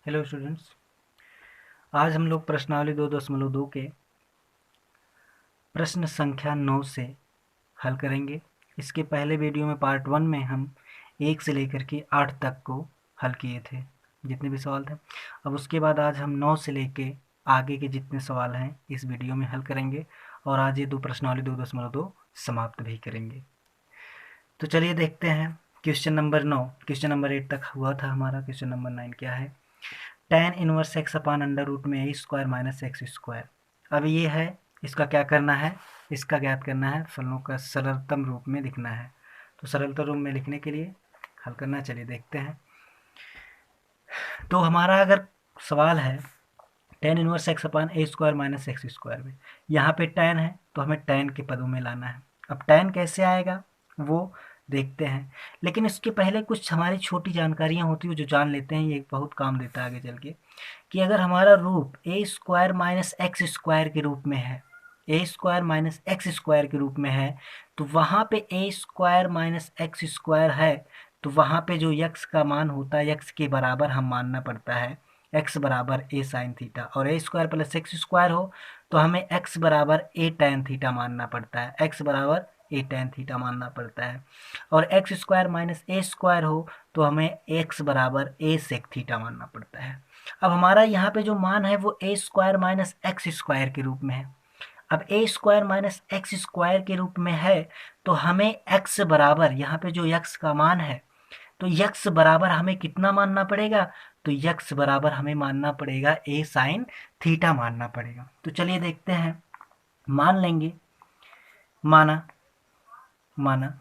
Hello students, आज हम लोग प्रश्नावली 2.2 के प्रश्न संख्या 9 से हल करेंगे। इसके पहले वीडियो में पार्ट 1 में हम 1 से लेकर के 8 तक को हल किए थे, जितने भी सवाल थे। अब उसके बाद आज हम 9 से लेके आगे के जितने सवाल हैं इस वीडियो में हल करेंगे और आज ये प्रश्नावली 2.2 समाप्त भी करेंगे। तो चलिए देखते हैं। क्वेश्चन नंबर 9, क्वेश्चन नंबर 8 तक हुआ था हमारा। क्वेश्चन नंबर 9 क्या है? tan inverse X upon under root में A square minus X square. अब ये है, इसका क्या करना है? इसका ज्ञात करना है, फलनों का सरलतम रूप में लिखना है। तो सरलतम रूप में लिखने के लिए हल करना, चलिए देखते हैं। तो हमारा अगर सवाल है tan इनवर्स एक्स अपान ए स्क्वायर माइनस एक्स स्क्वायर में, यहाँ पे tan है तो हमें tan के पदों में लाना है। अब tan कैसे आएगा वो देखते हैं, लेकिन इसके पहले कुछ हमारी छोटी जानकारियाँ होती है जो जान लेते हैं, ये बहुत काम देता है आगे चल के। कि अगर हमारा रूप ए स्क्वायर माइनस एक्स स्क्वायर के रूप में है, ए स्क्वायर माइनस एक्स स्क्वायर के रूप में है, तो वहाँ पे ए स्क्वायर माइनस एक्स स्क्वायर है, तो वहाँ पे जो यक्स का मान होता है यक्स के बराबर हम मानना पड़ता है, एक्स बराबर ए साइन थीटा। और ए स्क्वायर प्लस एक्स स्क्वायर हो तो हमें एक्स बराबर ए टैन थीटा मानना पड़ता है, एक्स बराबर ए टैन थीटा मानना पड़ता है। और एक्स स्क्वायर माइनस ए स्क्वायर हो तो हमें एक्स बराबर ए सेक थीटा मानना पड़ता है। अब हमारा यहाँ पे जो मान है वो ए स्क्वायर माइनस एक्स स्क्वायर के रूप में है। अब ए स्क्वायर माइनस एक्स स्क्वायर के रूप में है तो हमें एक्स बराबर, यहाँ पे जो यक्स का मान है, तो यक्स बराबर हमें कितना मानना पड़ेगा? तो यक्स बराबर हमें मानना पड़ेगा ए साइन थीटा मानना पड़ेगा। तो चलिए देखते हैं, मान लेंगे। माना माना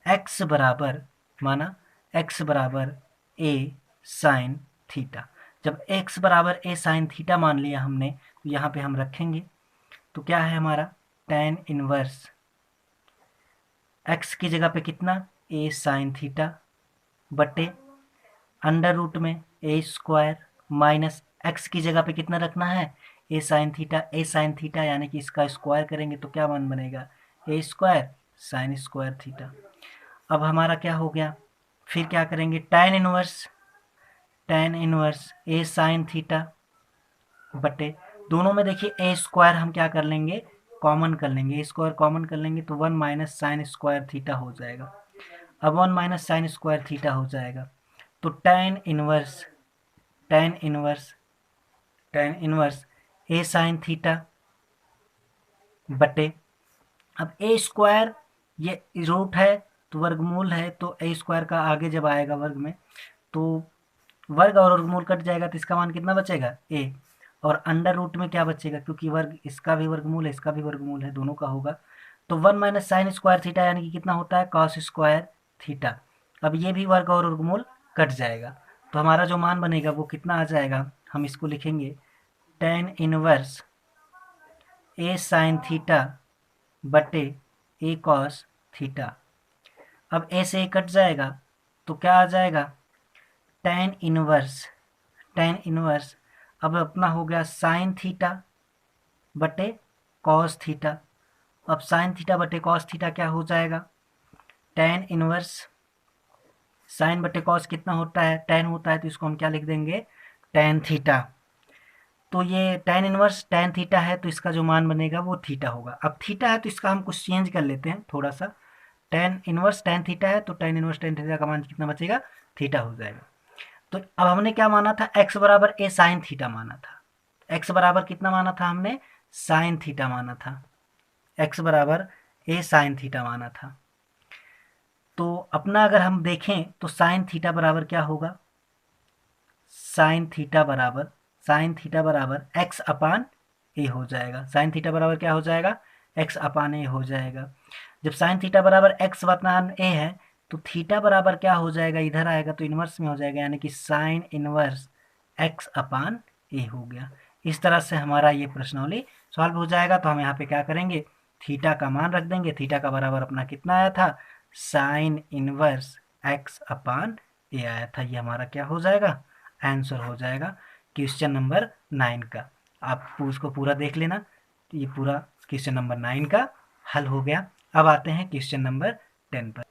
एक्स बराबर, माना एक्स बराबर ए साइन थीटा। जब x बराबर ए साइन थीटा मान लिया हमने, तो यहाँ पे हम रखेंगे। तो क्या है हमारा? tan इनवर्स x की जगह पे कितना? ए साइन थीटा बटे अंडर रूट में ए स्क्वायर माइनस एक्स की जगह पे कितना रखना है? ए साइन थीटा। ए साइन थीटा यानी कि इसका स्क्वायर करेंगे तो क्या मान बनेगा? ए स्क्वायर साइन स्क्वायर थीटा। अब हमारा क्या हो गया? फिर क्या करेंगे? tan इनवर्स ए साइन थीटा बटे, दोनों में देखिए ए स्क्वायर हम क्या कर लेंगे? कॉमन कर लेंगे। ए स्क्वायर कॉमन कर लेंगे तो 1 माइनस साइन स्क्वायर थीटा हो जाएगा। अब 1 माइनस साइन स्क्वायर थीटा हो जाएगा तो tan इनवर्स tan इनवर्स ए साइन थीटा बटे, अब ए स्क्वायर ये रूट है तो वर्गमूल है, तो ए स्क्वायर का आगे जब आएगा वर्ग में तो वर्ग और वर्गमूल कट जाएगा तो इसका मान कितना बचेगा? ए। और अंडर रूट में क्या बचेगा? क्योंकि वर्ग इसका भी वर्गमूल है, इसका भी वर्गमूल है, दोनों का होगा। तो 1 माइनस साइन स्क्वायर थीटा यानी कि कितना होता है? Cos square theta. अब ये भी वर्ग और वर्गमूल कट जाएगा तो हमारा जो मान बनेगा वो कितना आ जाएगा? हम इसको लिखेंगे tan इनवर्स ए साइन थीटा बटे ए कॉस थीटा। अब ए से ए कट जाएगा तो क्या आ जाएगा? tan इनवर्स अब अपना हो गया साइन थीटा बटे कॉस थीटा। अब साइन थीटा बटे कॉस थीटा क्या हो जाएगा? tan इनवर्स साइन बटे कॉस कितना होता है? tan होता है तो इसको हम क्या लिख देंगे? tan theta. तो ये tan इनवर्स tan थीटा है तो इसका जो मान बनेगा वो थीटा होगा। अब थीटा है तो इसका हम कुछ चेंज कर लेते हैं थोड़ा सा। tan इनवर्स tan थीटा है तो tan इनवर्स tan थीटा का मान कितना बचेगा? थीटा हो जाएगा। तो अब हमने क्या माना था? x बराबर ए साइन थीटा माना था। x बराबर कितना माना था हमने? साइन थीटा माना था। x बराबर ए साइन थीटा माना था। तो अपना अगर हम देखें तो साइन थीटा बराबर क्या होगा? साइन थीटा बराबर एक्स अपान ए हो जाएगा। साइन थीटा बराबर क्या हो जाएगा? एक्स अपान ए हो जाएगा। जब साइन थीटा बराबर एक्स अपान ए है तो थीटा बराबर क्या हो जाएगा? इधर आएगा तो इनवर्स में हो जाएगा, यानी कि साइन इनवर्स एक्स अपान ए हो गया। इस तरह से हमारा ये प्रश्नावली सॉल्व हो जाएगा। तो हम यहाँ पे क्या करेंगे? थीटा का मान रख देंगे। थीटा का बराबर अपना कितना आया था? साइन इनवर्स एक्स अपान ए आया था। ये हमारा क्या हो जाएगा? आंसर हो जाएगा क्वेश्चन नंबर 9 का। आप उसको पूरा देख लेना। तो ये पूरा क्वेश्चन नंबर 9 का हल हो गया। अब आते हैं क्वेश्चन नंबर 10 पर।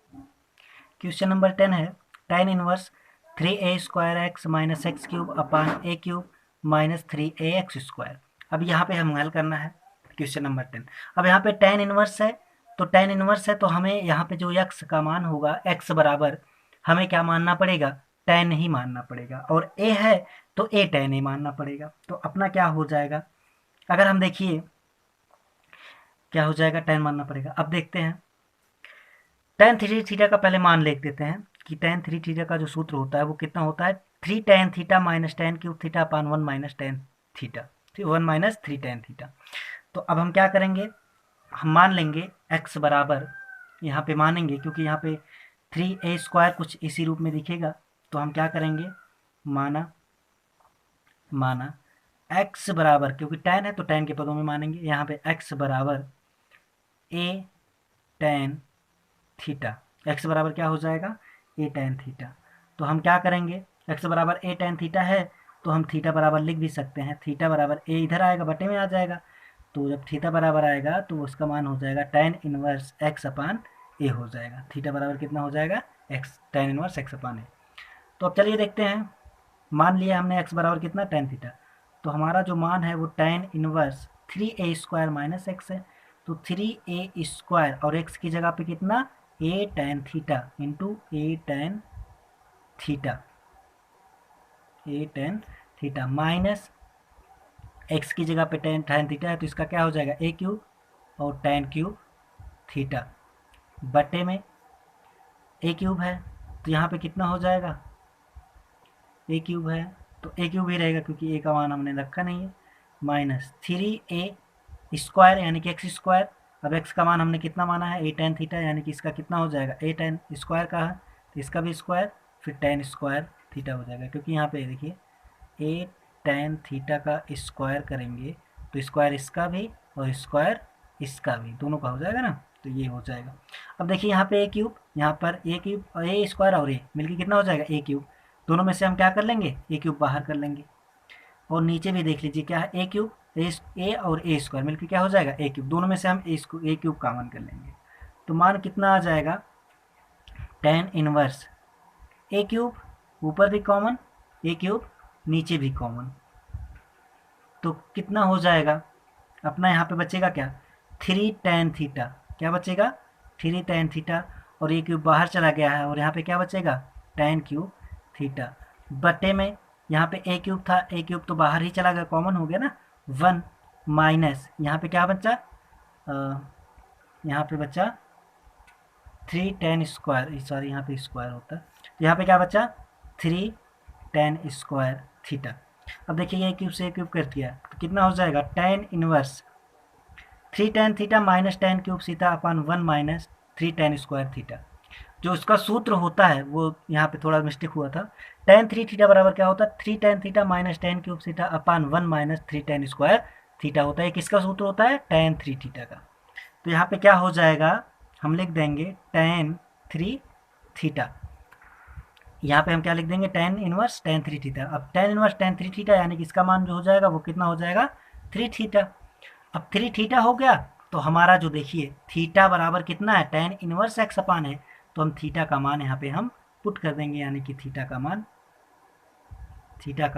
क्वेश्चन नंबर 10 है tan inverse 3a² minus x cube upon a cube minus 3ax²। अब यहाँ पे हम हल करना है क्वेश्चन नंबर 10। अब यहाँ पे tan इनवर्स है, तो tan इनवर्स है तो हमें यहाँ पे जो x का मान होगा, x बराबर हमें क्या मानना पड़ेगा, tan ही मानना पड़ेगा, और a है तो a tan ही मानना पड़ेगा। तो अपना क्या हो जाएगा, अगर हम देखिए क्या हो जाएगा, tan मानना पड़ेगा। अब देखते हैं tan 3 थीटा का पहले मान लिख देते हैं कि tan 3 थीटा का जो सूत्र होता है वो कितना होता है, 3 tan theta minus tan cube theta upon 1 minus tan theta, 1 minus 3 tan theta. तो अब हम क्या करेंगे, हम मान लेंगे x बराबर, यहाँ पे मानेंगे क्योंकि यहाँ पे 3a² कुछ इसी रूप में दिखेगा, तो हम क्या करेंगे, माना x बराबर, क्योंकि tan है तो tan के पदों में मानेंगे, यहाँ पे x बराबर a tan थीटा, x बराबर क्या हो जाएगा, a tan थीटा। तो हम क्या करेंगे, x बराबर a tan थीटा है तो हम थीटा बराबर लिख भी सकते हैं, थीटा बराबर a इधर आएगा बटे में आ जाएगा, तो जब थीटा बराबर आएगा तो उसका मान हो जाएगा tan inverse x upon a हो जाएगा। थीटा बराबर कितना हो जाएगा, x, tan inverse x upon a। तो अब चलिए देखते हैं, मान लिया हमने x बराबर कितना, tan थीटा, तो हमारा जो मान है वो tan inverse 3a² minus x है, तो 3a² और x की जगह पे कितना, a tan theta into a tan theta minus x की जगह पे tan थीटा है तो इसका क्या हो जाएगा, a क्यूब और tan क्यूब थीटा बटे में a क्यूब है तो यहाँ पे कितना हो जाएगा, a क्यूब है तो a क्यूब ही रहेगा क्योंकि a का मान हमने रखा नहीं है, माइनस 3a² यानी कि x²। अब x का मान हमने कितना माना है, a tan थीटा, यानी कि इसका कितना हो जाएगा, a tan स्क्वायर का है तो इसका भी स्क्वायर, फिर tan स्क्वायर थीटा हो जाएगा, क्योंकि यहाँ पे देखिए a tan थीटा का स्क्वायर करेंगे तो स्क्वायर इसका भी और स्क्वायर इसका भी, दोनों का हो जाएगा ना, तो ये हो जाएगा। अब देखिए यहाँ पे a क्यूब, यहाँ पर a क्यूब और a² और a मिलकर कितना हो जाएगा, a क्यूब, दोनों में से हम क्या कर लेंगे, a क्यूब बाहर कर लेंगे, और नीचे भी देख लीजिए क्या है, a क्यूब, a और a² मिलकर क्या हो जाएगा, a क्यूब, दोनों में से हम a क्यूब कॉमन कर लेंगे, तो मान कितना आ जाएगा, tan इनवर्स a क्यूब, ऊपर भी कॉमन a क्यूब, नीचे भी कॉमन, तो कितना हो जाएगा अपना, यहाँ पे बचेगा क्या, 3 tan थीटा, क्या बचेगा, 3 tan थीटा, और a क्यूब बाहर चला गया है और यहाँ पे क्या बचेगा, tan क्यूब थीटा बटे में, यहाँ पे a क्यूब था, a क्यूब तो बाहर ही चला गया, कॉमन हो गया ना, 1 माइनस यहाँ पे क्या बचा, यहाँ पे बचा 3 tan स्क्वायर, सॉरी यहाँ पे स्क्वायर होता, तो यहाँ पे क्या बचा, 3 tan स्क्वायर थीटा। अब देखिए ये क्यूब से क्यूब कर दिया तो कितना हो जाएगा, tan inverse 3 tan theta minus tan cube theta upon 1 minus 3 tan square theta. जो इसका सूत्र होता है वो यहाँ पे थोड़ा मिस्टेक हुआ था, tan 3 थीटा बराबर क्या होता है, 3 tan theta minus tan cube theta upon 1 minus 3 tan square theta होता है। किसका सूत्र होता है, tan 3 थीटा का। तो यहाँ पे क्या हो जाएगा, हम लिख देंगे tan 3 थीटा, यहाँ पे हम क्या लिख देंगे, tan इनवर्स tan 3 थीटा। अब tan इनवर्स tan 3 थीटा यानी कि इसका मान जो हो जाएगा वो कितना हो जाएगा, 3 थीटा। अब 3 थीटा हो गया तो हमारा जो देखिए थीटा बराबर कितना है, tan इनवर्स x अपान है, तो हम थीटा का मान यहाँ पे हम पुट कर देंगे, यानी कि थीटा का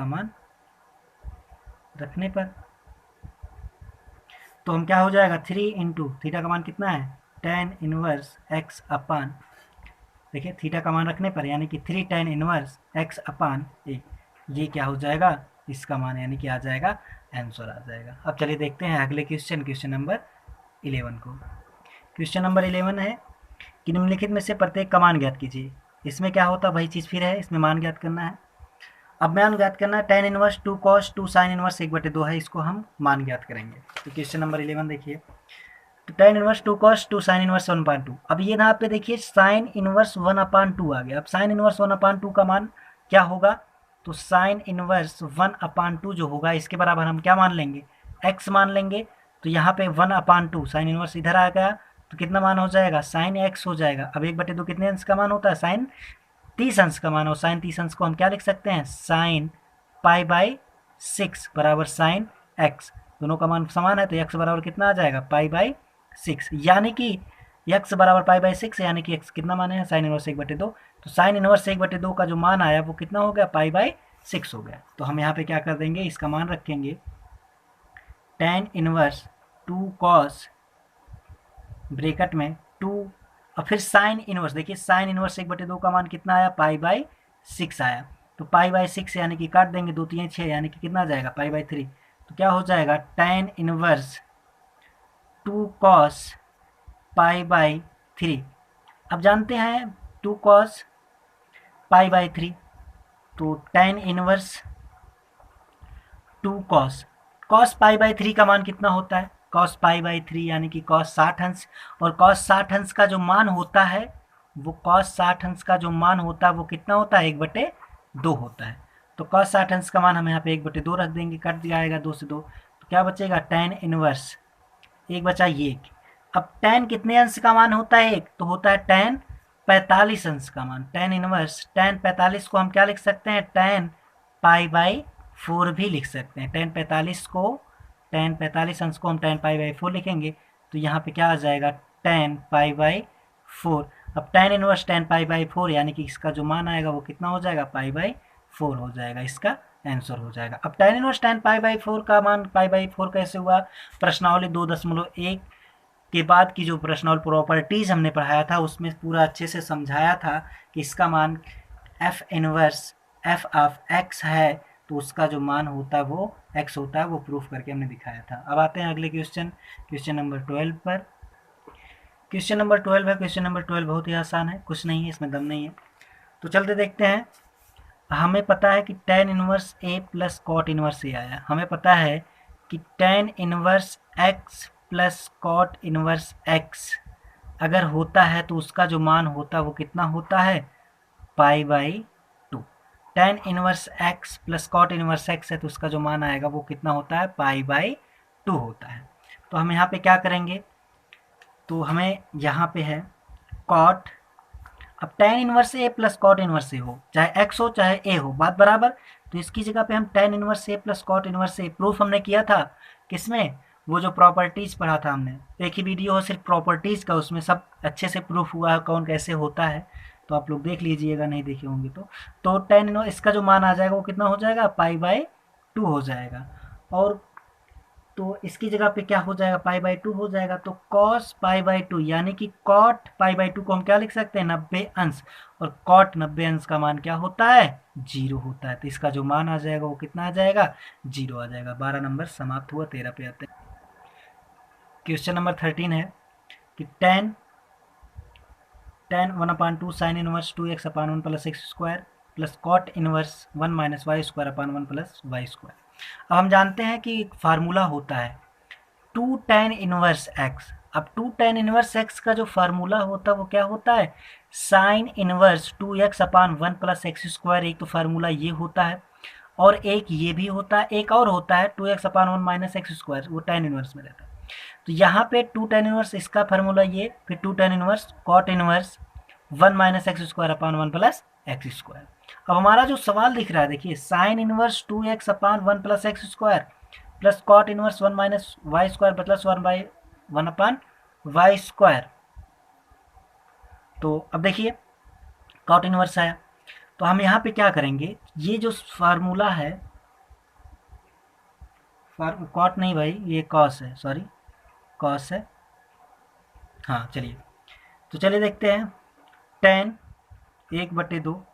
मान रखने पर तो हम क्या हो जाएगा, 3 इंटू थीटा का मान कितना है, tan इनवर्स x अपान, देखिए थीटा का मान रखने पर यानी कि 3 tan इनवर्स x अपान ए, ये क्या हो जाएगा, इसका मान यानी कि आ जाएगा, आंसर आ जाएगा। अब चलिए देखते हैं अगले क्वेश्चन नंबर 11 को। क्वेश्चन नंबर 11 है कि निम्नलिखित में से प्रत्येक का मान ज्ञात कीजिए। इसमें क्या होता है, वही चीज़ फिर है, इसमें मान ज्ञात करना है। अब मान ज्ञात करना है, tan inverse 2 cos 2 sin inverse 1/2 है, इसको हम मान ज्ञात करेंगे। तो क्वेश्चन नंबर 11 देखिए, तो tan inverse 2 cos 2 sin inverse 1/2। अब ये यहाँ पे देखिए sin इनवर्स 1/2 आ गया। अब sin इनवर्स 1/2 का मान क्या होगा, तो sin इनवर्स 1/2 जो होगा इसके बराबर हम क्या मान लेंगे, x मान लेंगे। तो यहाँ पे 1/2 sin इनवर्स इधर आ गया तो कितना मान हो जाएगा, sin x हो जाएगा। अब 1/2 कितने अंश का मान होता है, sin 30 अंश का मान, और sin 30 अंश को हम क्या लिख सकते हैं, sin π/6 बराबर sin x, दोनों का मान समान है तो x बराबर कितना आ जाएगा, π/6, यानी कि x बराबर पाई बाई 6 यानी कि x कितना माने हैं, साइन इनवर्स 1/2। तो साइन इनवर्स 1/2 का जो मान आया वो कितना हो गया, पाई बाई 6 हो गया। तो हम यहाँ पे क्या कर देंगे, इसका मान रखेंगे tan इनवर्स 2 cos ब्रैकेट में 2 और फिर साइन इनवर्स, देखिए साइन इनवर्स 1/2 का मान कितना आया, पाई बाई 6 आया। तो पाई बाई 6 यानी कि काट देंगे, 2 3 6 यानी कि कितना आ जाएगा, पाई बाई 3। तो क्या हो जाएगा, tan inverse 2 cos pi by 3। अब जानते हैं 2 cos पाई बाई 3, तो tan inverse 2 cos pi by 3 का मान कितना होता है, cos पाई बाई 3 यानी कि cos 60 अंश। और cos 60 अंश का जो मान होता है वो cos 60 अंश का जो मान होता है वो कितना होता है, 1/2 होता है। तो cos 60 अंश का मान हम यहाँ पे 1/2 रख देंगे, कट जाएगा 2 से 2, तो क्या बचेगा, tan इनवर्स 1 बचा ये। अब tan कितने अंश का मान होता है, 1 तो होता है tan 45 अंश का मान। tan इनवर्स tan 45 को हम क्या लिख सकते हैं, tan पाई बाई 4 भी लिख सकते हैं। tan 45 अंश को हम tan पाई बाई 4 लिखेंगे, तो यहाँ पे क्या आ जाएगा, tan पाई बाई 4। अब tan inverse tan pi by 4 यानी कि इसका जो मान आएगा वो कितना हो जाएगा, पाई बाई 4 हो जाएगा, इसका आंसर हो जाएगा। अब tan inverse tan pi by 4 का मान पाई बाई 4 कैसे हुआ, प्रश्नावली 2.1 के बाद की जो प्रश्नावली प्रॉपर्टीज हमने पढ़ाया था उसमें पूरा अच्छे से समझाया था कि इसका मान f inverse f of x है, तो उसका जो मान होता है वो x होता है, वो प्रूफ करके हमने दिखाया था। अब आते हैं अगले क्वेश्चन, क्वेश्चन नंबर 12 पर। क्वेश्चन नंबर 12 है, क्वेश्चन नंबर 12 बहुत ही आसान है, कुछ नहीं है इसमें, दम नहीं है। तो चलते देखते हैं। हमें पता है कि tan inverse a plus cot inverse a आया। हमें पता है कि tan inverse x plus cot inverse x अगर होता है तो उसका जो मान होता है वो कितना होता है, pi by 2। tan inverse x plus cot inverse x है तो उसका जो मान आएगा वो कितना होता है, पाई बाई 2 होता है। तो हम यहाँ पे क्या करेंगे, तो हमें यहाँ पे है कॉट, अब tan inverse a plus cot inverse a हो, चाहे x हो चाहे a हो, बात बराबर। तो इसकी जगह पे हम tan inverse a plus cot inverse a proof हमने किया था किसमें, वो जो प्रॉपर्टीज पढ़ा था हमने, एक ही वीडियो हो सिर्फ प्रॉपर्टीज का, उसमें सब अच्छे से प्रूफ हुआ है कौन कैसे होता है, तो आप लोग देख लीजिएगा, नहीं देखे होंगे तो tan इनवर्स इसका जो मान आ जाएगा वो कितना हो जाएगा, पाई बाई 2 हो जाएगा। और तो इसकी जगह पे क्या हो जाएगा, पाई बाई 2 हो जाएगा। तो cos पाई बाई 2 यानी कि cot पाई बाई 2 को हम क्या लिख सकते हैं, 90 अंश, और cot 90 अंश का मान क्या होता है, 0 होता है। तो इसका जो मान आ जाएगा वो कितना आ जाएगा, 0 आ जाएगा। 12 नंबर समाप्त हुआ। 13 पे आते हैं। क्वेश्चन नंबर 13 है कि tan 1/2 sine inverse 2x upon 1 plus X square plus cot inverse 1 minus Y square upon 1 plus Y square. अब हम जानते हैं कि फार्मूला होता है 2 tan इनवर्स x। अब 2 tan इनवर्स x का जो फार्मूला होता है वो क्या होता है, sign inverse 2x upon 1 plus X square. एक तो फार्मूला ये होता है और एक ये भी होता है, एक और होता है 2x upon 1 minus X square, वो tan इनवर्स में रहता है। तो यहाँ पे 2 tan इनवर्स इसका फार्मूला ये, फिर 2 tan inverse cot inverse 1 minus X square upon 1 plus X square. अब हमारा जो सवाल दिख रहा है, देखिए sine inverse 2x upon 1 plus X square plus cot inverse 1 minus Y square plus 1 upon Y square. तो अब देखिए कॉट इनवर्स आया, तो हम यहाँ पे क्या करेंगे, ये जो फार्मूला है, कॉट नहीं भाई, ये कॉस है, सॉरी कॉस है, हाँ चलिए। तो चलिए देखते हैं, tan 1/2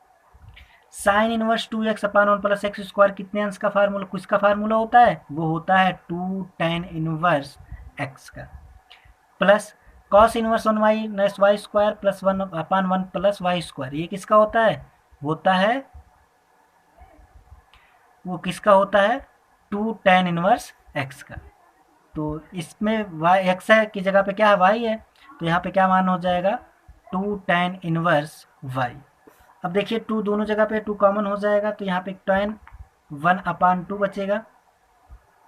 sine inverse 2x upon 1 plus X square कितने अंश का फार्मूला, किसका फार्मूला होता है, वो होता है 2 tan इनवर्स x का, plus cos inverse 1 minus Y square plus 1 upon 1 plus Y square. ये किसका होता है, वो किसका होता है, 2 tan इनवर्स x का। तो इसमें वाई एक्स है की जगह पे क्या है, वाई है, तो यहाँ पे क्या मान हो जाएगा, 2 tan इनवर्स वाई। अब देखिए 2 दोनों जगह पे 2 कॉमन हो जाएगा, तो यहाँ पे tan 1 अपान 2 बचेगा,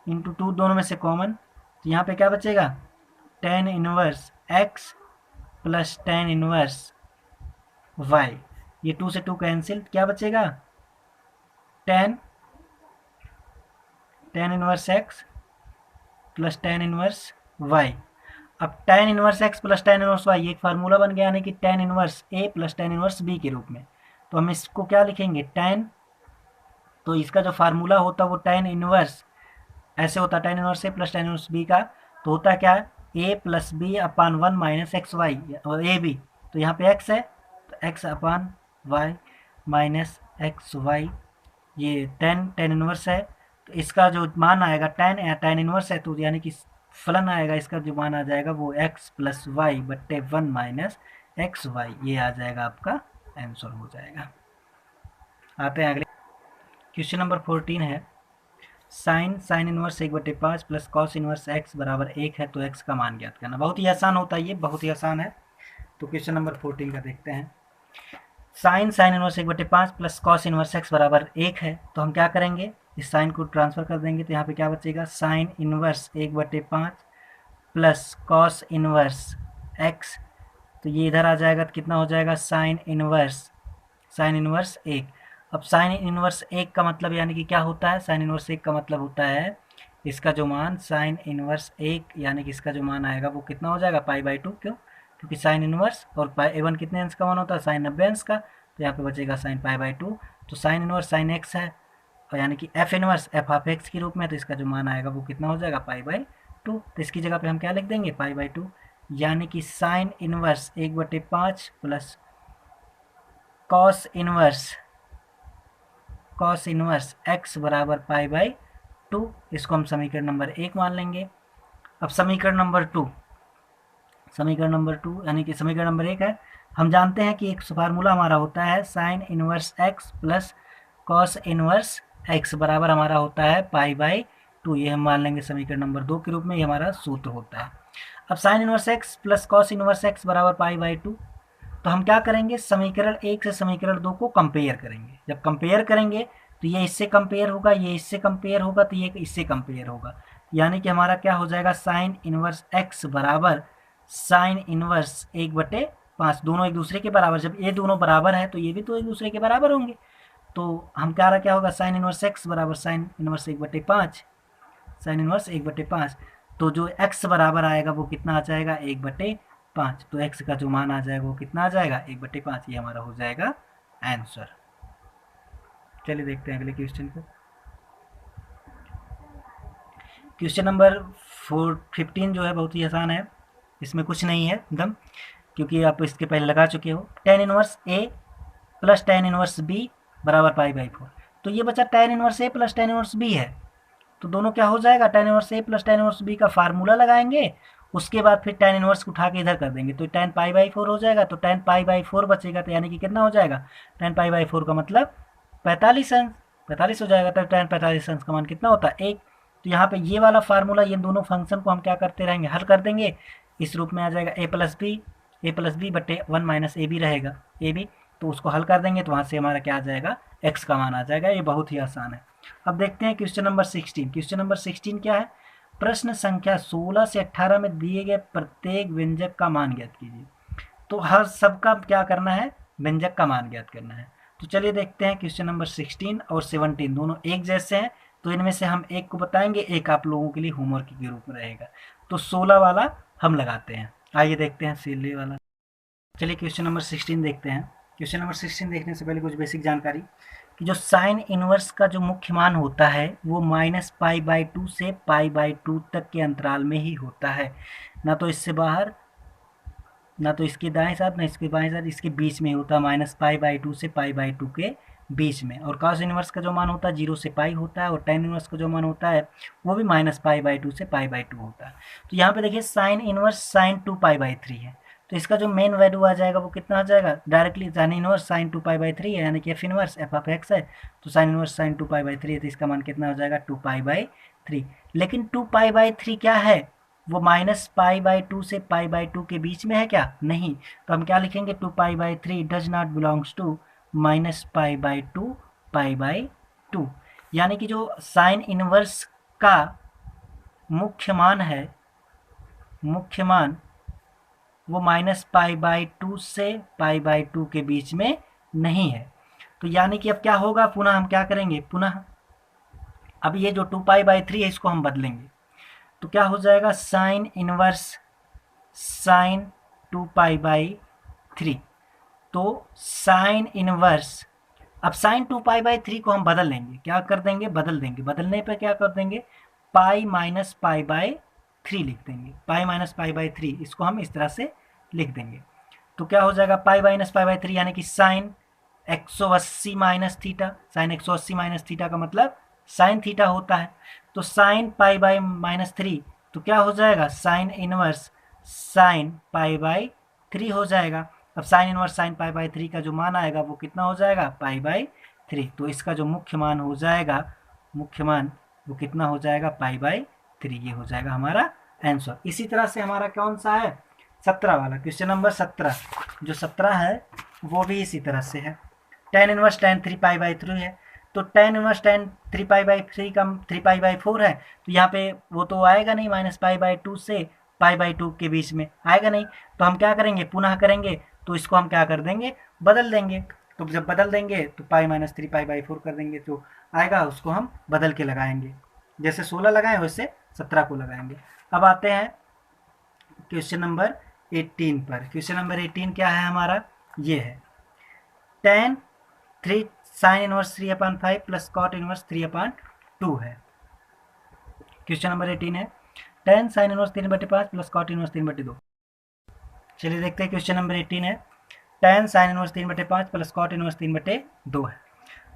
इंटू 2 दोनों में से कॉमन, तो यहाँ पे क्या बचेगा, tan inverse x plus tan inverse y। ये 2 से 2 कैंसिल, क्या बचेगा, tan inverse x plus tan inverse y। अब tan inverse x plus tan inverse y एक फार्मूला बन गया, यानी कि tan inverse a plus tan inverse b के रूप में। तो हम इसको क्या लिखेंगे, tan, तो इसका जो फार्मूला होता है वो tan इनवर्स ऐसे होता है, tan inverse a plus tan inverse b का, तो होता है क्या, a plus B upon 1 minus X Y और ए बी, तो यहाँ पे x है तो x upon y minus X Y, ये tan इनवर्स है, तो इसका जो मान आएगा tan इनवर्स है तो यानी कि फलन आएगा, इसका जो मान आ जाएगा वो x प्लस वाई बट्टे 1 माइनस एक्स वाई, ये आ जाएगा आपका आंसर हो जाएगा। आते हैं अगले क्वेश्चन नंबर 14 है, sine inverse 1/5 plus cos inverse x बराबर 1 है, तो x का मान ज्ञात करना। बहुत ही आसान होता है, ये बहुत ही आसान है। तो क्वेश्चन नंबर 14 का देखते हैं, sine inverse 1/5 plus cos inverse x बराबर 1 है, तो हम क्या करेंगे, इस साइन को ट्रांसफर कर देंगे, तो यहाँ पे क्या बचेगा, sine inverse 1/5 plus cos inverse x, तो ये इधर आ जाएगा तो कितना हो जाएगा, साइन इनवर्स 1। अब साइन इनवर्स 1 का मतलब यानी कि क्या होता है, साइन इनवर्स 1 का मतलब होता है इसका जो मान साइन इनवर्स 1 यानी कि इसका जो मान आएगा वो कितना हो जाएगा, π/2। क्यों, क्योंकि साइन इनवर्स और a1 कितने अंश का मान होता है, साइन 90 अंश का, तो यहाँ पे बचेगा साइन π/2। तो साइन इनवर्स साइन x है और यानी कि f inverse f of x के रूप में, तो इसका जो मान आएगा वो कितना हो जाएगा, π/2। तो इसकी जगह पे हम क्या लिख देंगे, π/2, यानी कि sine inverse 1/5 plus cos inverse x बराबर π/2, इसको हम समीकरण नंबर 1 मान लेंगे। अब समीकरण नंबर 2 यानी कि समीकरण नंबर 1 है, हम जानते हैं कि एक फार्मूला हमारा होता है sine inverse x plus cos inverse x बराबर हमारा होता है π/2, ये हम मान लेंगे समीकरण नंबर 2 के रूप में, ये हमारा सूत्र होता है। अब sine inverse x plus cos inverse x बराबर π/2, तो हम क्या करेंगे, समीकरण 1 से समीकरण 2 को कंपेयर करेंगे। जब कंपेयर करेंगे तो ये इससे कंपेयर होगा, ये इससे कंपेयर होगा, तो ये इससे कंपेयर होगा, यानी कि हमारा क्या हो जाएगा, साइन इनवर्स x बराबर साइन इनवर्स 1/5, दोनों एक दूसरे के बराबर, जब ये दोनों बराबर है तो ये भी तो एक दूसरे के बराबर होंगे, तो हम क्या होगा, साइन इनवर्स x बराबर साइन इनवर्स 1/5, तो जो x बराबर आएगा वो कितना आ जाएगा, 1/5, तो x का जो मान आ जाएगा वो कितना आ जाएगा, 1/5, ये हमारा हो जाएगा आंसर। चलिए देखते हैं अगले क्वेश्चन को। क्वेश्चन नंबर 15 जो है बहुत ही आसान है, इसमें कुछ नहीं है एकदम, क्योंकि आप इसके पहले लगा चुके हो। tan inverse a plus tan inverse b बराबर π/4, तो ये बचा tan inverse a plus tan inverse b है, तो दोनों क्या हो जाएगा, tan inverse a plus tan inverse b का फार्मूला लगाएंगे, उसके बाद फिर tan इनवर्स को उठा के इधर कर देंगे, तो tan π/4 हो जाएगा, तो tan π/4 बचेगा, तो यानी कि कितना हो जाएगा, tan π/4 का मतलब 45 अंश, 45 हो जाएगा, तो tan 45 अंश का मान कितना होता है, 1। तो यहाँ पे ये वाला फार्मूला, ये दोनों फंक्शन को हम क्या करते रहेंगे, हल कर देंगे, इस रूप में आ जाएगा a प्लस बी बटे 1 माइनस ए बी रहेगा, ए बी, तो उसको हल कर देंगे, तो वहाँ से हमारा क्या आ जाएगा, x का मान आ जाएगा। ये बहुत ही आसान है। अब देखते हैं क्वेश्चन नंबर 16। क्वेश्चन नंबर 16 क्या है, प्रश्न संख्या 16 से 18 में दिए गए प्रत्येक व्यंजक का मान ज्ञात कीजिए। तो हर सबका क्या करना है, व्यंजक का मान ज्ञात करना है। तो चलिए देखते हैं, क्वेश्चन नंबर 16 और 17 दोनों एक जैसे हैं, तो इनमें से हम एक को बताएंगे, एक आप लोगों के लिए होमवर्क के रूप में रहेगा। तो 16 वाला हम लगाते हैं, आइए देखते हैं 16 वाला। चलिए क्वेश्चन नंबर 16 देखते हैं। क्वेश्चन नंबर 16 देखने से पहले कुछ बेसिक जानकारी, कि जो साइन इनवर्स का जो मुख्य मान होता है वो -π/2 से π/2 तक के अंतराल में ही होता है, ना तो इससे बाहर, ना तो इसके दाएं साथ, ना इसके बाएं साथ, इसके बीच में होता है, -π/2 से π/2 के बीच में। और cos इनवर्स का जो मान होता है 0 से पाई होता है, और tan इनवर्स का जो मान होता है वो भी -π/2 से π/2 होता है। तो यहाँ पे देखिए साइन इनवर्स साइन 2π/3 है, तो इसका जो मेन वैल्यू आ जाएगा वो कितना आ जाएगा, डायरेक्टली साइन इनवर्स साइन 2π/3 है, यानी कि f inverse f of x है, तो साइन इनवर्स साइन 2π/3 है, तो इसका मान कितना हो जाएगा, 2π/3। लेकिन 2π/3 क्या है, वो -π/2 से π/2 के बीच में है क्या, नहीं, तो हम क्या लिखेंगे, 2π/3 डज नॉट बिलोंग्स टू -π/2 π/2, यानी कि जो साइन इनवर्स का मुख्य मान है, मुख्य मान वो -π/2 से π/2 के बीच में नहीं है। तो यानी कि अब क्या होगा, पुनः हम क्या करेंगे, पुनः अब ये जो 2π/3 है इसको हम बदलेंगे, तो क्या हो जाएगा, साइन इनवर्स साइन 2π/3। तो साइन इनवर्स, अब साइन 2π/3 को हम बदल लेंगे, क्या कर देंगे, बदल देंगे। बदलने पर क्या कर देंगे, π-π/3 लिख देंगे। π-π/3 इसको हम इस तरह से लिख देंगे। तो क्या हो जाएगा, π-π/3 यानी कि sine 180 minus theta. Sine 180 minus theta का मतलब साइन थीटा होता है। तो साइन π/-3 तो क्या हो जाएगा, साइन इनवर्स साइन π/3 हो जाएगा। अब साइन इनवर्स साइन π/3 का जो मान आएगा वो कितना हो जाएगा, π/3। तो इसका जो मुख्य मान हो जाएगा, मुख्य मान वो कितना हो जाएगा, π/3। ये हो जाएगा हमारा आंसर। इसी तरह से हमारा कौन सा है, 17 वाला, क्वेश्चन नंबर 17। जो 17 है वो भी इसी तरह से है। tan इनवर्स tan 3π/3 है। तो tan इनवर्स tan 3π/3 का 3π/4 है। तो यहाँ पे वो तो आएगा नहीं, -π/2 से π/2 के बीच में आएगा नहीं। तो हम क्या करेंगे, पुनः करेंगे। तो इसको हम क्या कर देंगे, बदल देंगे। तो जब बदल देंगे तो π-3π/4 कर देंगे, जो आएगा उसको हम बदल के लगाएंगे। जैसे 16 लगाएं वैसे 17 को लगाएंगे। अब आते हैं क्वेश्चन नंबर 18 पर। क्वेश्चन नंबर 18 क्या है हमारा, ये है tan 3 sin inverse 3/5 plus cot inverse 3/2 है। क्वेश्चन नंबर 18 है tan sin inverse 3/5 plus cot inverse 3/2। चलिए देखते हैं, क्वेश्चन नंबर 18 है tan sin inverse 3/5 plus cot inverse 3/2 है।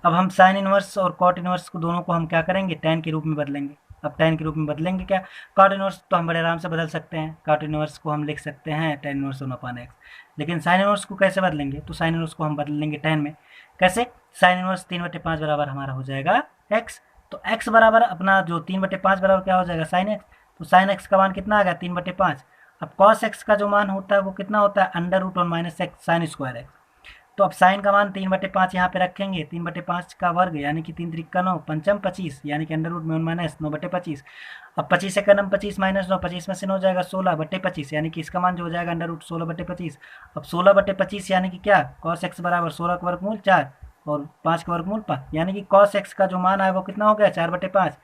अब हम साइन इनवर्स और कॉट इनवर्स को दोनों को हम क्या करेंगे, tan के रूप में बदलेंगे। अब tan के रूप में बदलेंगे क्या, कॉट इनवर्स तो हम बड़े आराम से बदल सकते हैं। कॉट इनवर्स को हम लिख सकते हैं tan इनवर्स 1/x। लेकिन साइन इनवर्स को कैसे बदलेंगे, तो साइन इनवर्स को हम बदल लेंगे tan में। कैसे, साइन इनवर्स 3/5 बराबर हमारा हो जाएगा x। तो x बराबर अपना जो 3/5 बराबर क्या हो जाएगा, साइन x। तो साइन x का मान कितना आ गया, 3/5। अब cos x का जो मान होता है वो कितना होता है, √1 - साइन स्क्वायर x। तो अब साइन का मान 3/5 यहाँ पे रखेंगे। 3/5 का वर्ग यानी कि 3 त्रिक का 9, पंचम 25 यानी कि √1 - 9/25। अब 25 से का 25 माइनस 9, 25 में से 9 हो जाएगा 16/25 यानी कि इसका मान जो हो जाएगा √16/25। अब 16/25 यानी कि क्या, cos x बराबर 16 का वर्गमूल 4 और 5 का वर्गमूल 5 यानी कि cos x का जो मान है वो कितना हो गया, 4/5।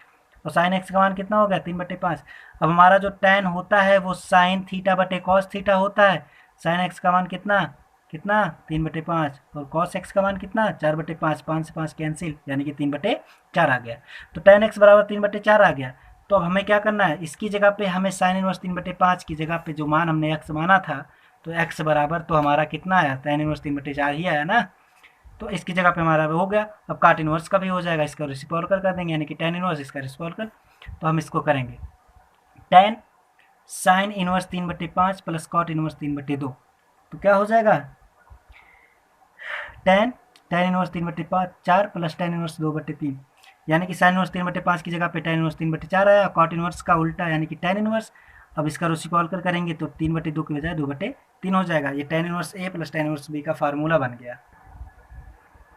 और साइन x का मान कितना हो गया, 3/5। अब हमारा जो tan होता है वो साइन थीटा/cos थीटा होता है। साइन x का मान कितना कितना 3/5 और cos x का मान कितना 4/5। 5 से 5 कैंसिल यानी कि 3/4 आ गया। तो tan x बराबर 3/4 आ गया। तो अब हमें क्या करना है, इसकी जगह पे हमें साइन इनवर्स 3/5 की जगह पे जो मान हमने x माना था, तो x बराबर तो हमारा कितना आया, tan इनवर्स 3/4 ही आया ना। तो इसकी जगह पे हमारा हो गया। अब काट इनवर्स का भी हो जाएगा, इसका रेसिप्रोकल कर देंगे यानी कि tan इनवर्स इसका रेसिप्रोकल। तो हम इसको करेंगे, tan sine inverse 3/5 plus cot inverse 3/2। तो क्या हो जाएगा, tan inverse 3/5 4 plus tan inverse 2/3 यानी कि साइन इनवर्स 3/5 की जगह पे tan इनवर्स 3/4 आया। कॉट इनवर्स का उल्टा यानी कि tan इनवर्स। अब इसका रेसिप्रोकल करेंगे तो 3/2 की बजाय 2/3 हो जाएगा। ये tan inverse a plus tan inverse b का फार्मूला बन गया।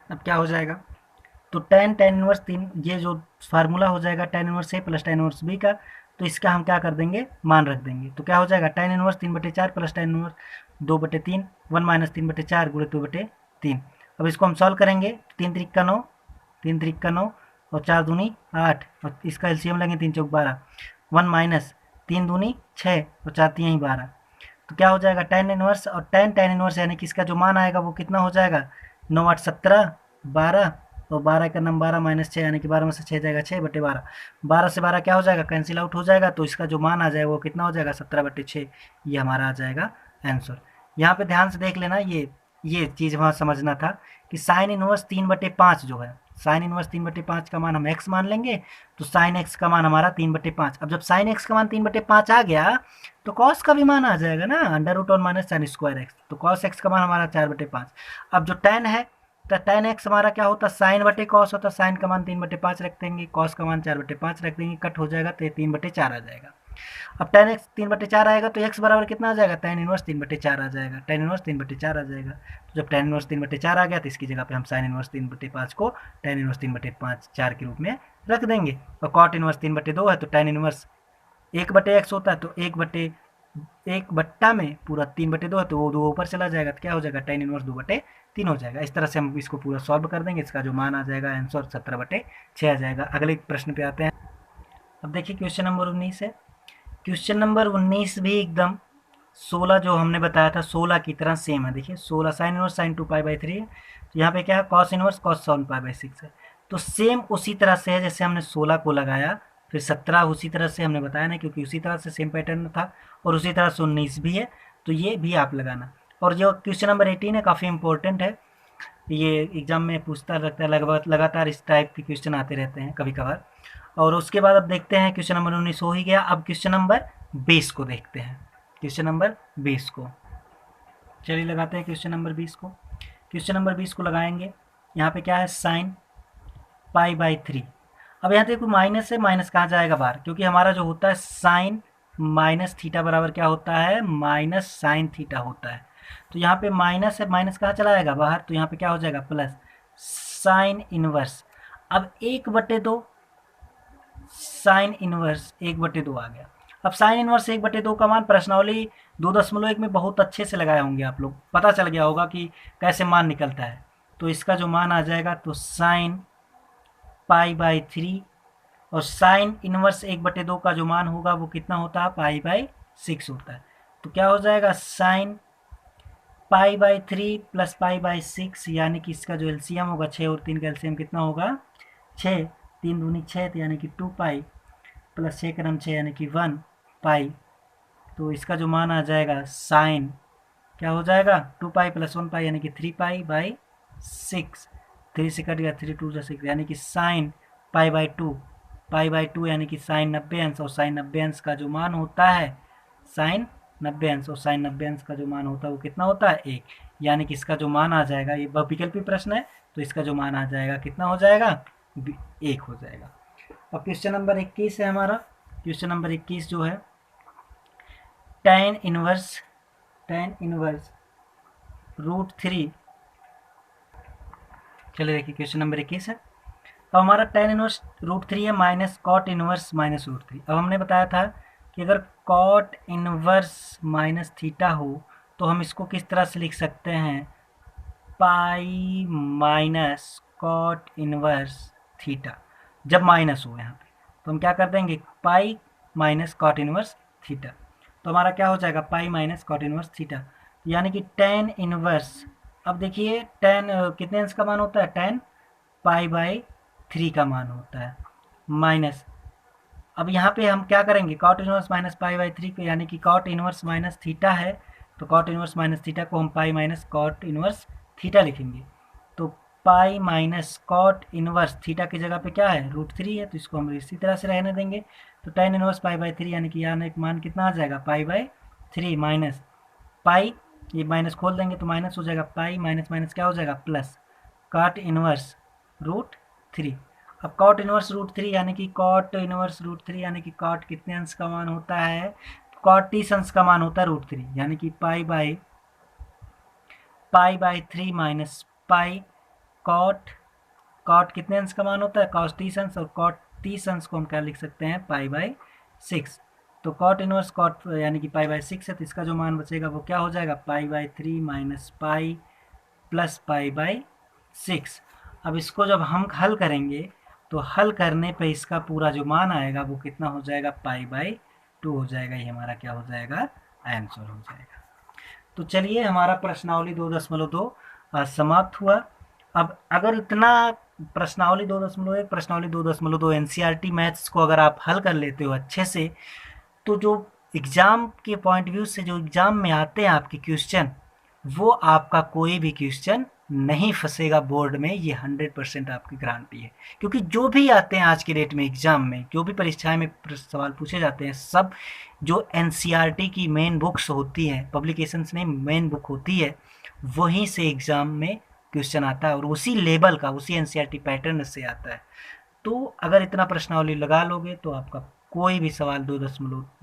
अब क्या हो जाएगा, तो tan इनवर्स 3, ये जो फार्मूला हो जाएगा tan inverse a plus tan inverse b का, तो इसका हम क्या कर देंगे, मान रख देंगे। तो क्या हो जाएगा, tan inverse 3/4 plus tan inverse 2/3 1 minus 3/4 गुणे 2/3। अब इसको हम सॉल्व करेंगे, 3 त्रिक का 9, 3 त्रिक का 9 और 4 दूनी 8 और इसका एलसीएम लेंगे 3 चौक 12, 1 माइनस 3 दूनी 6 और 4 3 12। तो क्या हो जाएगा, tan इनवर्स और tan इनवर्स यानी कि इसका जो मान आएगा वो कितना हो जाएगा, 9 8 17 12 और 12 का नंबर 12 माइनस 6 यानी कि 12 में से 6 जाएगा 6/12। 12 से 12 क्या हो जाएगा, कैंसिल आउट हो जाएगा। तो इसका जो मान आ जाएगा वो कितना हो जाएगा, 17/6। ये हमारा आ जाएगा आंसर। यहाँ पे ध्यान से देख लेना, ये चीज़ वहाँ समझना था कि साइन इनवर्स 3/5 जो है, साइन इनवर्स 3/5 का मान हम x मान लेंगे। तो साइन x का मान हमारा 3/5। अब जब साइन x का मान 3/5 आ गया तो cos का भी मान आ जाएगा ना, √1 - sin स्क्वायर x। तो cos x का मान हमारा 4/5। अब जो tan है, तो tan x हमारा क्या होता है, sin/cos होता है। साइन का मान 3/5 रख देंगे, cos का मान 4/5 रख देंगे, कट हो जाएगा तो 3/4 आ जाएगा। अब tan x 3/4 आएगा तो x बराबर कितना आ जाएगा, tan इनवर्स 3/4 आ जाएगा। tan इनवर्स 3/4 आ जाएगा। तो जब tan इनवर्स 3/4 आ गया तो इसकी जगह पे हम sin इनवर्स 3/5 को tan इनवर्स 3/5 4 के रूप में रख देंगे। और cot इनवर्स 3/2 है तो tan इनवर्स 1/x होता है, तो 1/1 में पूरा 3/2 है तो वो 2 ऊपर चला जाएगा। तो क्या हो जाएगा, tan इनवर्स 2/3 हो जाएगा। इस तरह से हम इसको पूरा सॉल्व कर देंगे। इसका जो मान आ जाएगा आंसर 17/6 आ जाएगा। अगले प्रश्न पे आते हैं। अब देखिए क्वेश्चन नंबर 19 है। क्वेश्चन नंबर 19 भी एकदम 16 जो हमने बताया था 16 की तरह सेम है। देखिए 16 साइन इनवर्स साइन 2π/3 है, तो यहाँ पे क्या है कॉस इनवर्स कॉस 7π/6 है। तो सेम उसी तरह से है जैसे हमने 16 को लगाया, फिर 17 उसी तरह से हमने बताया ना, क्योंकि उसी तरह से सेम पैटर्न था, और उसी तरह से 19 भी है, तो ये भी आप लगाना। और जो क्वेश्चन नंबर 18 है काफ़ी इंपॉर्टेंट है, ये एग्जाम में पूछता रहता है, लगभग लगातार इस टाइप के क्वेश्चन आते रहते हैं कभी कभार। और उसके बाद अब देखते हैं क्वेश्चन नंबर 19 हो ही गया, अब क्वेश्चन नंबर 20 को देखते हैं। क्वेश्चन नंबर 20 को चलिए लगाते हैं क्वेश्चन नंबर 20 को। क्वेश्चन नंबर 20 को लगाएंगे, यहाँ पे क्या है साइन π/3। अब यहाँ देखो माइनस है, माइनस कहाँ जाएगा बाहर, क्योंकि हमारा जो होता है साइन माइनस थीटा बराबर क्या होता है माइनस साइन थीटा होता है। तो यहाँ पे माइनस है, माइनस कहाँ चला जाएगा बाहर, तो यहाँ पे क्या हो जाएगा प्लस साइन इनवर्स। अब 1/2 साइन इनवर्स 1/2 आ गया। अब साइन इनवर्स 1/2 का मान प्रश्नावली 2.1 में बहुत अच्छे से लगाए होंगे आप लोग, पता चल गया होगा कि कैसे मान निकलता है। तो इसका जो मान आ जाएगा तो साइन π/3, और साइन इनवर्स 1/2 का जो मान होगा वो कितना होता है π/6 होता है। तो क्या हो जाएगा साइन π/3 प्लस π/6, यानी कि इसका जो एलसीएम होगा 6 और 3 का एलसीएम कितना होगा 6, 3 दूनी 6 यानी कि 2π प्लस 6 क्रम 6 यानी कि 1π। तो इसका जो मान आ जाएगा साइन क्या हो जाएगा 2π प्लस 1π यानी कि 3π/6, 3 से कट गया 3 2 6 यानी कि साइन π/2 यानी कि साइन 90 अंश, और साइन 90 अंश का जो मान होता है साइन 90 अंश, और साइन 90 अंश का जो मान होता है वो कितना होता है 1, यानी कि इसका जो मान आ जाएगा, ये विकल्पी प्रश्न है तो इसका जो मान आ जाएगा कितना हो जाएगा 1 हो जाएगा। अब क्वेश्चन नंबर 21 है हमारा। क्वेश्चन नंबर 21 जो है tan इनवर्स √3। चलिए देखिए क्वेश्चन नंबर 21 है। अब हमारा tan इनवर्स √3 है माइनस कॉट इनवर्स माइनस √3। अब हमने बताया था कि अगर कॉट इनवर्स माइनस थीटा हो तो हम इसको किस तरह से लिख सकते हैं pi minus cot inverse theta, जब माइनस हो यहाँ पे तो हम क्या कर देंगे pi minus cot inverse theta. तो हमारा क्या हो जाएगा pi minus cot inverse theta, यानी कि tan इनवर्स। अब देखिए tan कितने अंश का मान होता है tan π/3 का मान होता है माइनस। अब यहाँ पे हम क्या करेंगे कॉट इनवर्स माइनस π/3 को, यानी कि कॉट इनवर्स माइनस थीटा है तो कॉट इनवर्स माइनस थीटा को हम pi minus cot inverse theta लिखेंगे। तो pi minus cot inverse theta की जगह पे क्या है √3 है, तो इसको हम इसी तरह से रहने देंगे। तो tan इनवर्स π/3 यानी कि यहाँ एक मान कितना आ जाएगा π/3 माइनस पाई, ये माइनस खोल देंगे तो माइनस हो जाएगा पाई माइनस माइनस क्या हो जाएगा प्लस कॉट इनवर्स √3। अब कॉट इनवर्स √3 यानी कि कॉट इनवर्स √3 यानी कि कॉट कितने अंश का मान होता है कॉट 30 अंश का मान होता है √3, यानी कि π/3 माइनस पाई कॉट कितने अंश का मान होता है कॉस 30 अंश, और कॉट 30 अंश को हम क्या लिख सकते हैं π/6। तो कॉट इनवर्स कॉट यानी कि π/6 है, तो इसका जो मान बचेगा वो क्या हो जाएगा π/3 माइनस पाई प्लस π/6। अब इसको जब हम हल करेंगे तो हल करने पे इसका पूरा जो मान आएगा वो कितना हो जाएगा π/2 हो जाएगा। ये हमारा क्या हो जाएगा आंसर हो जाएगा। तो चलिए हमारा प्रश्नावली 2.2 समाप्त हुआ। अब अगर इतना प्रश्नावली 2.1 प्रश्नावली 2.2 एनसीईआरटी मैथ्स को अगर आप हल कर लेते हो अच्छे से, तो जो एग्ज़ाम के पॉइंट व्यू से जो एग्ज़ाम में आते हैं आपके क्वेश्चन, वो आपका कोई भी क्वेश्चन नहीं फंसेगा बोर्ड में, ये 100% आपकी गारंटी है। क्योंकि जो भी आते हैं आज के डेट में एग्ज़ाम में, जो भी परीक्षाएं में सवाल पूछे जाते हैं, सब जो एनसीईआरटी की मेन बुक्स होती हैं, पब्लिकेशंस में मेन बुक होती है, वहीं से एग्ज़ाम में क्वेश्चन आता है और उसी लेवल का उसी एनसीईआरटी पैटर्न से आता है। तो अगर इतना प्रश्नावली लगा लोगे तो आपका कोई भी सवाल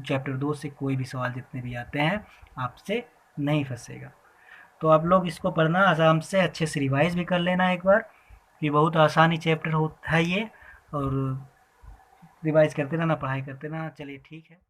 चैप्टर 2 से कोई भी सवाल जितने भी आते हैं आपसे नहीं फंसेगा। तो आप लोग इसको पढ़ना आराम से अच्छे से रिवाइज भी कर लेना एक बार, ये बहुत आसानी चैप्टर होता है ये, और रिवाइज करते रहना, पढ़ाई करते रहना। चलिए ठीक है।